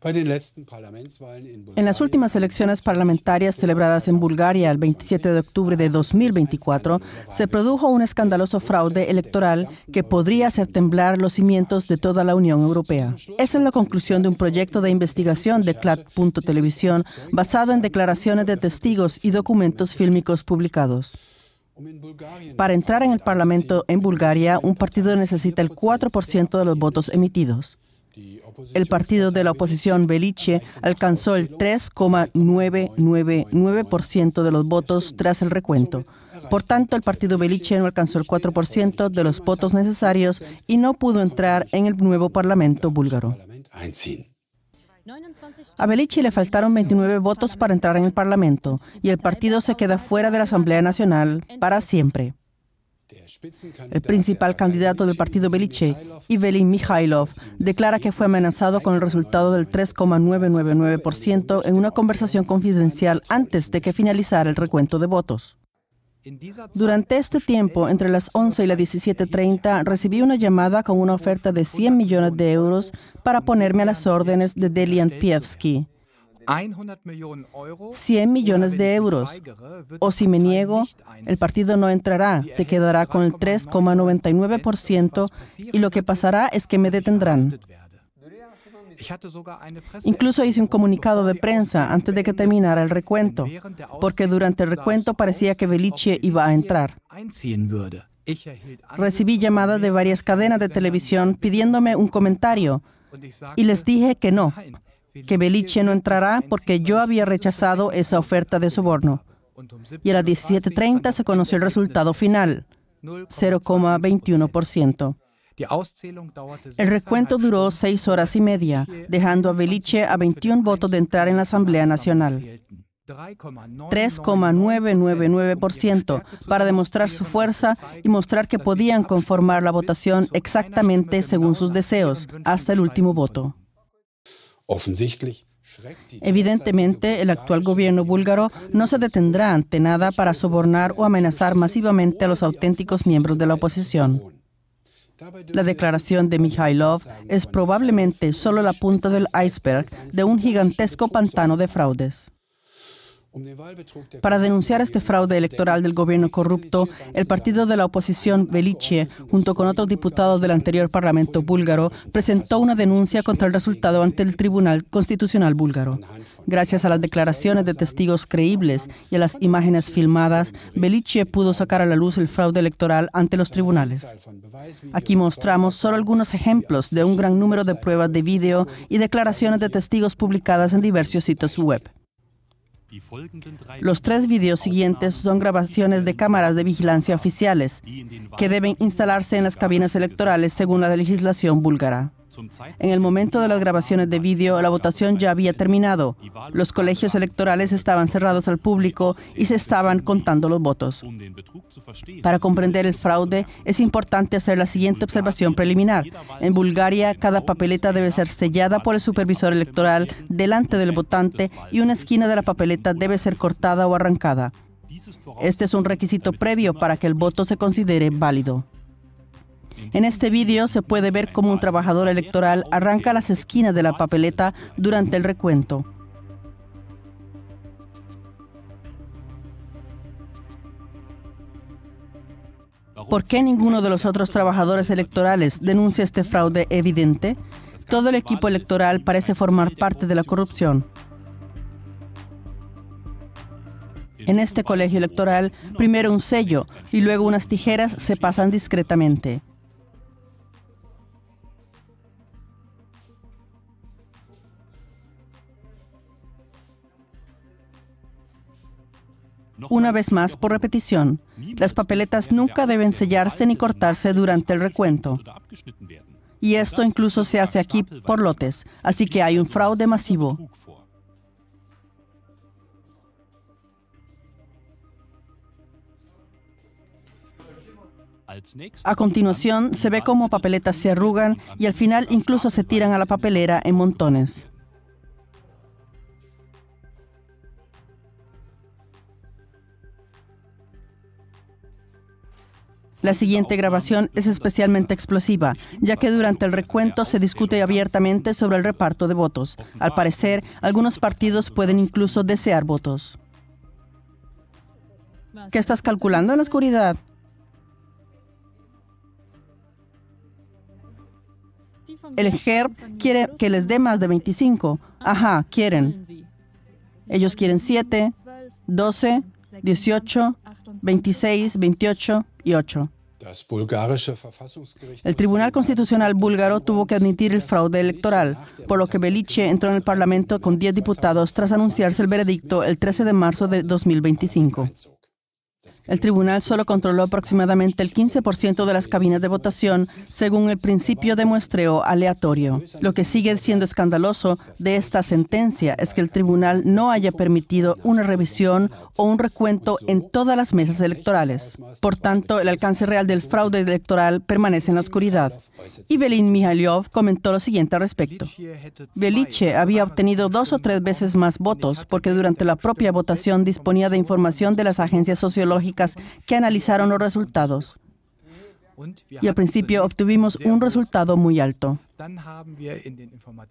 En las últimas elecciones parlamentarias celebradas en Bulgaria el 27 de octubre de 2024, se produjo un escandaloso fraude electoral que podría hacer temblar los cimientos de toda la Unión Europea. Esta es la conclusión de un proyecto de investigación de Clat.Televisión basado en declaraciones de testigos y documentos fílmicos publicados. Para entrar en el Parlamento en Bulgaria, un partido necesita el 4% de los votos emitidos. El partido de la oposición Velice alcanzó el 3,999% de los votos tras el recuento. Por tanto, el partido Velice no alcanzó el 4% de los votos necesarios y no pudo entrar en el nuevo Parlamento búlgaro. A Velice le faltaron 29 votos para entrar en el Parlamento y el partido se queda fuera de la Asamblea Nacional para siempre. El principal candidato del partido Velice, Ivelin Mikhailov, declara que fue amenazado con el resultado del 3,999% en una conversación confidencial antes de que finalizara el recuento de votos. Durante este tiempo, entre las 11 y las 17:30, recibí una llamada con una oferta de 100 millones de euros para ponerme a las órdenes de Delian Pievsky. 100 millones de euros. O si me niego, el partido no entrará, se quedará con el 3,99% y lo que pasará es que me detendrán. Incluso hice un comunicado de prensa antes de que terminara el recuento, porque durante el recuento parecía que Velice iba a entrar. Recibí llamadas de varias cadenas de televisión pidiéndome un comentario y les dije que no, que Velice no entrará porque yo había rechazado esa oferta de soborno. Y a las 17:30 se conoció el resultado final, 0,21%. El recuento duró 6 horas y media, dejando a Velice a 21 votos de entrar en la Asamblea Nacional. 3,999% para demostrar su fuerza y mostrar que podían conformar la votación exactamente según sus deseos, hasta el último voto. Evidentemente, el actual gobierno búlgaro no se detendrá ante nada para sobornar o amenazar masivamente a los auténticos miembros de la oposición. La declaración de Mikhailov es probablemente solo la punta del iceberg de un gigantesco pantano de fraudes. Para denunciar este fraude electoral del gobierno corrupto, el partido de la oposición Velice, junto con otros diputados del anterior Parlamento búlgaro, presentó una denuncia contra el resultado ante el Tribunal Constitucional búlgaro. Gracias a las declaraciones de testigos creíbles y a las imágenes filmadas, Velice pudo sacar a la luz el fraude electoral ante los tribunales. Aquí mostramos solo algunos ejemplos de un gran número de pruebas de vídeo y declaraciones de testigos publicadas en diversos sitios web. Los 3 videos siguientes son grabaciones de cámaras de vigilancia oficiales que deben instalarse en las cabinas electorales según la legislación búlgara. En el momento de las grabaciones de vídeo, la votación ya había terminado. Los colegios electorales estaban cerrados al público y se estaban contando los votos. Para comprender el fraude, es importante hacer la siguiente observación preliminar. En Bulgaria, cada papeleta debe ser sellada por el supervisor electoral delante del votante y una esquina de la papeleta debe ser cortada o arrancada. Este es un requisito previo para que el voto se considere válido. En este vídeo se puede ver cómo un trabajador electoral arranca las esquinas de la papeleta durante el recuento. ¿Por qué ninguno de los otros trabajadores electorales denuncia este fraude evidente? Todo el equipo electoral parece formar parte de la corrupción. En este colegio electoral, primero un sello y luego unas tijeras se pasan discretamente. Una vez más, por repetición, las papeletas nunca deben sellarse ni cortarse durante el recuento. Y esto incluso se hace aquí por lotes, así que hay un fraude masivo. A continuación, se ve cómo papeletas se arrugan y al final incluso se tiran a la papelera en montones. La siguiente grabación es especialmente explosiva, ya que durante el recuento se discute abiertamente sobre el reparto de votos. Al parecer, algunos partidos pueden incluso desear votos. ¿Qué estás calculando en la oscuridad? El GERB quiere que les dé más de 25. Ajá, quieren. Ellos quieren 7, 12, 18, 26, 28 y 8. El Tribunal Constitucional búlgaro tuvo que admitir el fraude electoral, por lo que Belice entró en el Parlamento con 10 diputados tras anunciarse el veredicto el 13 de marzo de 2025. El tribunal solo controló aproximadamente el 15% de las cabinas de votación según el principio de muestreo aleatorio. Lo que sigue siendo escandaloso de esta sentencia es que el tribunal no haya permitido una revisión o un recuento en todas las mesas electorales. Por tanto, el alcance real del fraude electoral permanece en la oscuridad. Evelyn Mihailov comentó lo siguiente al respecto. Belice había obtenido 2 o 3 veces más votos porque durante la propia votación disponía de información de las agencias sociológicas que analizaron los resultados. Y al principio obtuvimos un resultado muy alto.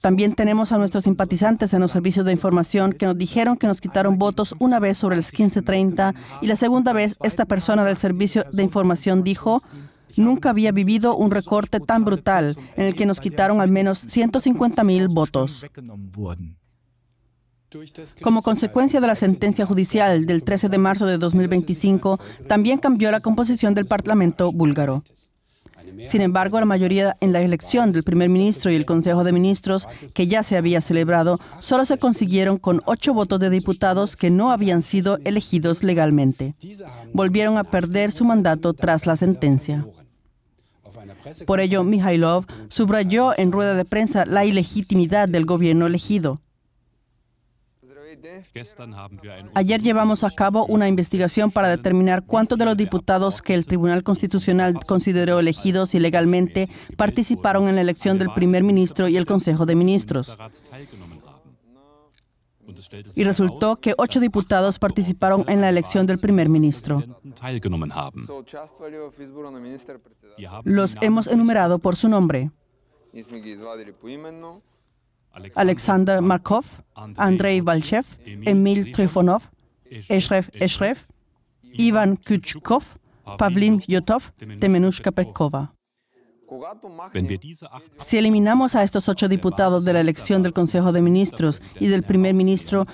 También tenemos a nuestros simpatizantes en los servicios de información que nos dijeron que nos quitaron votos una vez sobre las 15:30 y la segunda vez esta persona del servicio de información dijo: nunca había vivido un recorte tan brutal en el que nos quitaron al menos 150,000 votos. Como consecuencia de la sentencia judicial del 13 de marzo de 2025, también cambió la composición del Parlamento búlgaro. Sin embargo, la mayoría en la elección del primer ministro y el Consejo de Ministros, que ya se había celebrado, solo se consiguieron con 8 votos de diputados que no habían sido elegidos legalmente. Volvieron a perder su mandato tras la sentencia. Por ello, Mihailov subrayó en rueda de prensa la ilegitimidad del gobierno elegido. Ayer llevamos a cabo una investigación para determinar cuántos de los diputados que el Tribunal Constitucional consideró elegidos ilegalmente participaron en la elección del primer ministro y el Consejo de Ministros. Y resultó que 8 diputados participaron en la elección del primer ministro. Los hemos enumerado por su nombre: Alexander Markov, Andrei Valchev, Emil Trifonov, Eshref Eshrev, Ivan Kuchkov, Pavlim Yotov, Temenushka Perkova. Si eliminamos a estos 8 diputados de la elección del Consejo de Ministros y del primer ministro,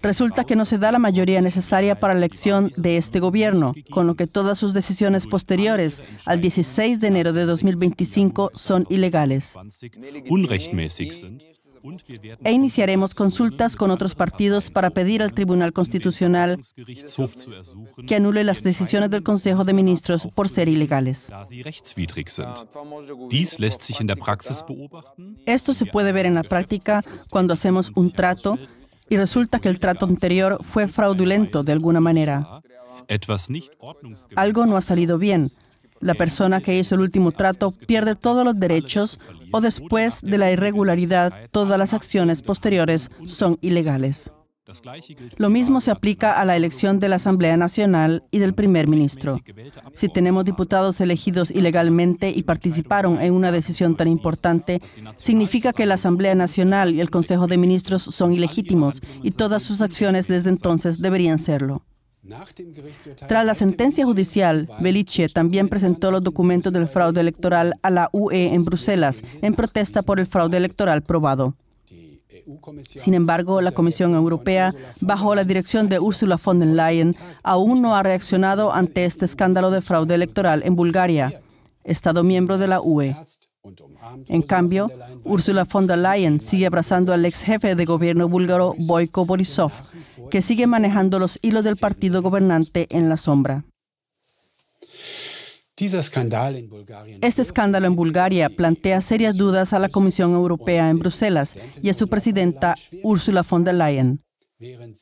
resulta que no se da la mayoría necesaria para la elección de este gobierno, con lo que todas sus decisiones posteriores al 16 de enero de 2025 son ilegales. E iniciaremos consultas con otros partidos para pedir al Tribunal Constitucional que anule las decisiones del Consejo de Ministros por ser ilegales. Esto se puede ver en la práctica cuando hacemos un trato y resulta que el trato anterior fue fraudulento de alguna manera. Algo no ha salido bien. La persona que hizo el último trato pierde todos los derechos o después de la irregularidad, todas las acciones posteriores son ilegales. Lo mismo se aplica a la elección de la Asamblea Nacional y del primer ministro. Si tenemos diputados elegidos ilegalmente y participaron en una decisión tan importante, significa que la Asamblea Nacional y el Consejo de Ministros son ilegítimos y todas sus acciones desde entonces deberían serlo. Tras la sentencia judicial, Belice también presentó los documentos del fraude electoral a la UE en Bruselas en protesta por el fraude electoral probado. Sin embargo, la Comisión Europea, bajo la dirección de Ursula von der Leyen, aún no ha reaccionado ante este escándalo de fraude electoral en Bulgaria, Estado miembro de la UE. En cambio, Ursula von der Leyen sigue abrazando al ex jefe de gobierno búlgaro Boyko Borisov, que sigue manejando los hilos del partido gobernante en la sombra. Este escándalo en Bulgaria plantea serias dudas a la Comisión Europea en Bruselas y a su presidenta Ursula von der Leyen.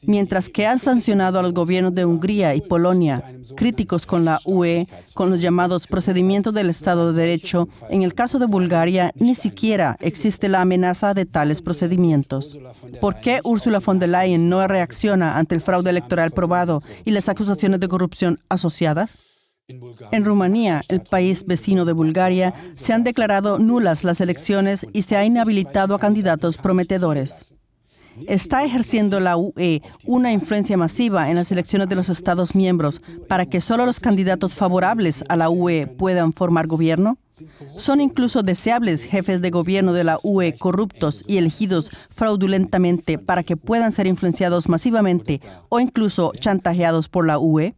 Mientras que han sancionado a los gobiernos de Hungría y Polonia, críticos con la UE, con los llamados procedimientos del Estado de Derecho, en el caso de Bulgaria ni siquiera existe la amenaza de tales procedimientos. ¿Por qué Ursula von der Leyen no reacciona ante el fraude electoral probado y las acusaciones de corrupción asociadas? En Rumanía, el país vecino de Bulgaria, se han declarado nulas las elecciones y se ha inhabilitado a candidatos prometedores. ¿Está ejerciendo la UE una influencia masiva en las elecciones de los Estados miembros para que solo los candidatos favorables a la UE puedan formar gobierno? ¿Son incluso deseables jefes de gobierno de la UE corruptos y elegidos fraudulentamente para que puedan ser influenciados masivamente o incluso chantajeados por la UE?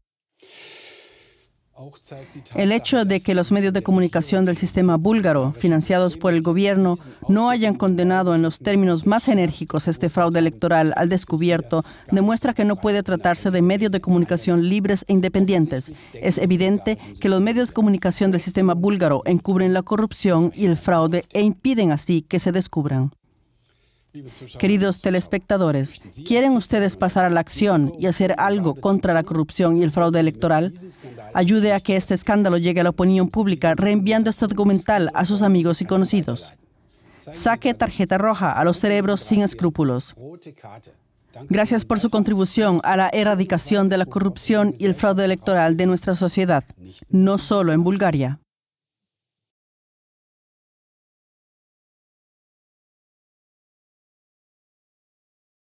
El hecho de que los medios de comunicación del sistema búlgaro, financiados por el gobierno, no hayan condenado en los términos más enérgicos este fraude electoral al descubierto, demuestra que no puede tratarse de medios de comunicación libres e independientes. Es evidente que los medios de comunicación del sistema búlgaro encubren la corrupción y el fraude e impiden así que se descubran. Queridos telespectadores, ¿quieren ustedes pasar a la acción y hacer algo contra la corrupción y el fraude electoral? Ayude a que este escándalo llegue a la opinión pública reenviando este documental a sus amigos y conocidos. Saque tarjeta roja a los cerebros sin escrúpulos. Gracias por su contribución a la erradicación de la corrupción y el fraude electoral de nuestra sociedad, no solo en Bulgaria.